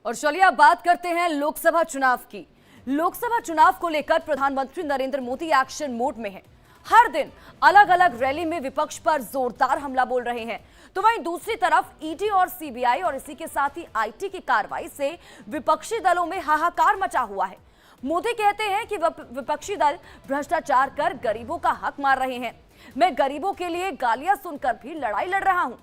और चलिए अब बात करते हैं लोकसभा चुनाव की। लोकसभा चुनाव को लेकर प्रधानमंत्री नरेंद्र मोदी एक्शन मोड में हैं। हर दिन अलग अलग रैली में विपक्ष पर जोरदार हमला बोल रहे हैं, तो वहीं दूसरी तरफ ईडी और सीबीआई और इसी के साथ ही आईटी की कार्रवाई से विपक्षी दलों में हाहाकार मचा हुआ है। मोदी कहते हैं कि विपक्षी दल भ्रष्टाचार कर गरीबों का हक मार रहे हैं। मैं गरीबों के लिए गालियां सुनकर भी लड़ाई लड़ रहा हूं।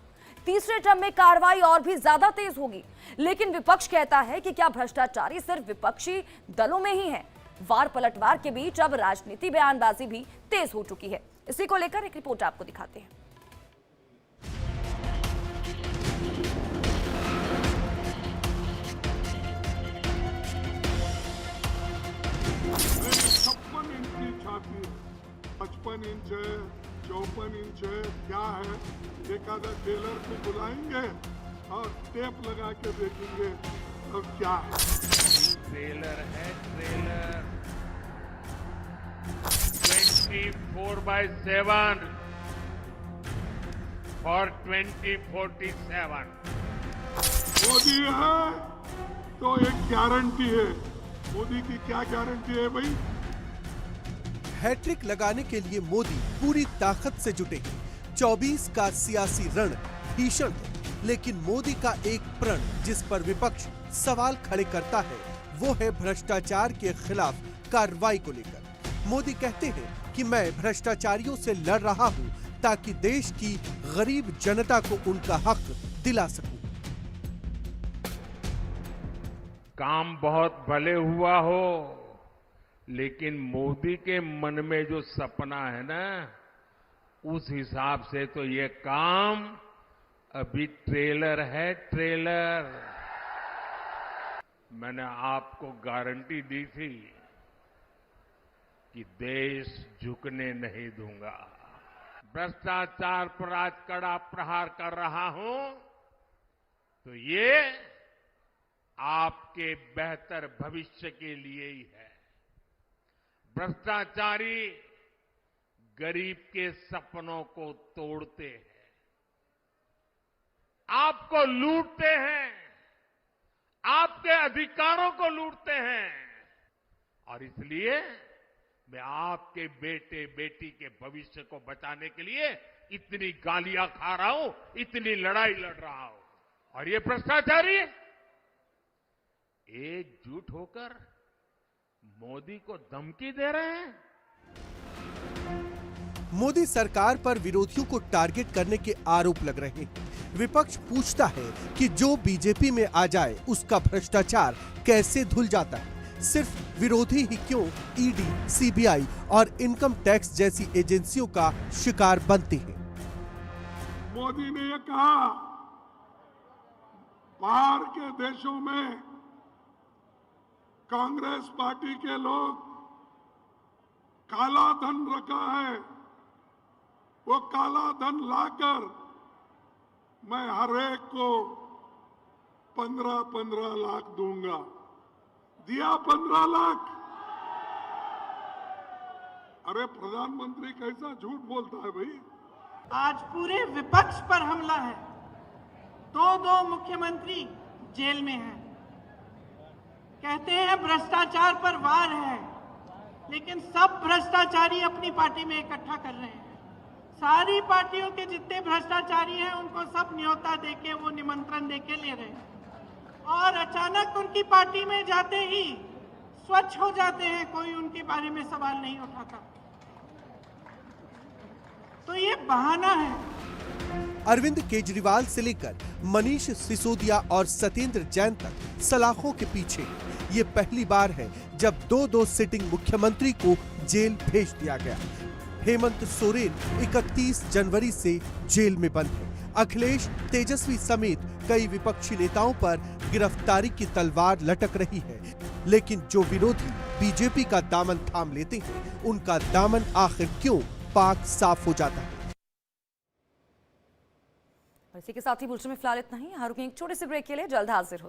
तीसरे टर्म में कार्रवाई और भी ज्यादा तेज होगी। लेकिन विपक्ष कहता है कि क्या भ्रष्टाचारी सिर्फ विपक्षी दलों में ही है? वार पलटवार के बीच अब राजनीति बयानबाजी भी तेज हो चुकी है। इसी को लेकर एक रिपोर्ट आपको दिखाते हैं। छाती 55 इंच है, 54 इंच है, क्या है? एखादा टेलर को बुलाएंगे और टेप लगा के देखेंगे अब क्या है। ट्रेलर है, ट्रेलर 24/7 फॉर 2047। मोदी है तो एक गारंटी है। मोदी की क्या गारंटी है भाई? हैट्रिक लगाने के लिए मोदी पूरी ताकत से जुटे हैं। 24 का सियासी रण भीषण है, लेकिन मोदी का एक प्रण जिस पर विपक्ष सवाल खड़े करता है वो है भ्रष्टाचार के खिलाफ कार्रवाई को लेकर। मोदी कहते हैं कि मैं भ्रष्टाचारियों से लड़ रहा हूं ताकि देश की गरीब जनता को उनका हक दिला सकूं। काम बहुत भले हुआ हो, लेकिन मोदी के मन में जो सपना है ना, उस हिसाब से तो ये काम अभी ट्रेलर है, ट्रेलर। मैंने आपको गारंटी दी थी कि देश झुकने नहीं दूंगा। भ्रष्टाचार पर आज कड़ा प्रहार कर रहा हूं, तो ये आपके बेहतर भविष्य के लिए ही है। भ्रष्टाचारी गरीब के सपनों को तोड़ते हैं, आपको लूटते हैं, आपके अधिकारों को लूटते हैं, और इसलिए मैं आपके बेटे बेटी के भविष्य को बचाने के लिए इतनी गालियां खा रहा हूं, इतनी लड़ाई लड़ रहा हूं। और ये भ्रष्टाचारी एकजुट होकर मोदी को धमकी दे रहे हैं। मोदी सरकार पर विरोधियों को टारगेट करने के आरोप लग रहे हैं। विपक्ष पूछता है कि जो बीजेपी में आ जाए उसका भ्रष्टाचार कैसे धुल जाता है? सिर्फ विरोधी ही क्यों ईडी, सीबीआई और इनकम टैक्स जैसी एजेंसियों का शिकार बनते हैं? मोदी ने यह कहा, बाहर के देशों में कांग्रेस पार्टी के लोग काला धन रखा है, वो काला धन लाकर मैं हर एक को 15-15 लाख दूंगा। दिया 15 लाख। अरे प्रधानमंत्री कैसा झूठ बोलता है भाई? आज पूरे विपक्ष पर हमला है। दो मुख्यमंत्री जेल में हैं। कहते हैं भ्रष्टाचार पर वार है, लेकिन सब भ्रष्टाचारी अपनी पार्टी में इकट्ठा कर रहे हैं। सारी पार्टियों के जितने भ्रष्टाचारी हैं उनको सब न्योता देके, वो निमंत्रण देके ले रहे हैं, और अचानक उनकी पार्टी में जाते ही स्वच्छ हो जाते हैं, कोई उनके बारे में सवाल नहीं उठाता। तो ये बहाना है। अरविंद केजरीवाल से लेकर मनीष सिसोदिया और सत्येंद्र जैन तक सलाखों के पीछे। ये पहली बार है जब दो सिटिंग मुख्यमंत्री को जेल भेज दिया गया। हेमंत सोरेन 31 जनवरी से जेल में बंद है। अखिलेश, तेजस्वी समेत कई विपक्षी नेताओं पर गिरफ्तारी की तलवार लटक रही है, लेकिन जो विरोधी बीजेपी का दामन थाम लेते हैं, उनका दामन आखिर क्यों पाक साफ हो जाता है? इसी के साथ ही बुलेटिन में फिलहाल इतना ही। रुकेंगे एक छोटे से ब्रेक के लिए, जल्द हाजिर होते हैं।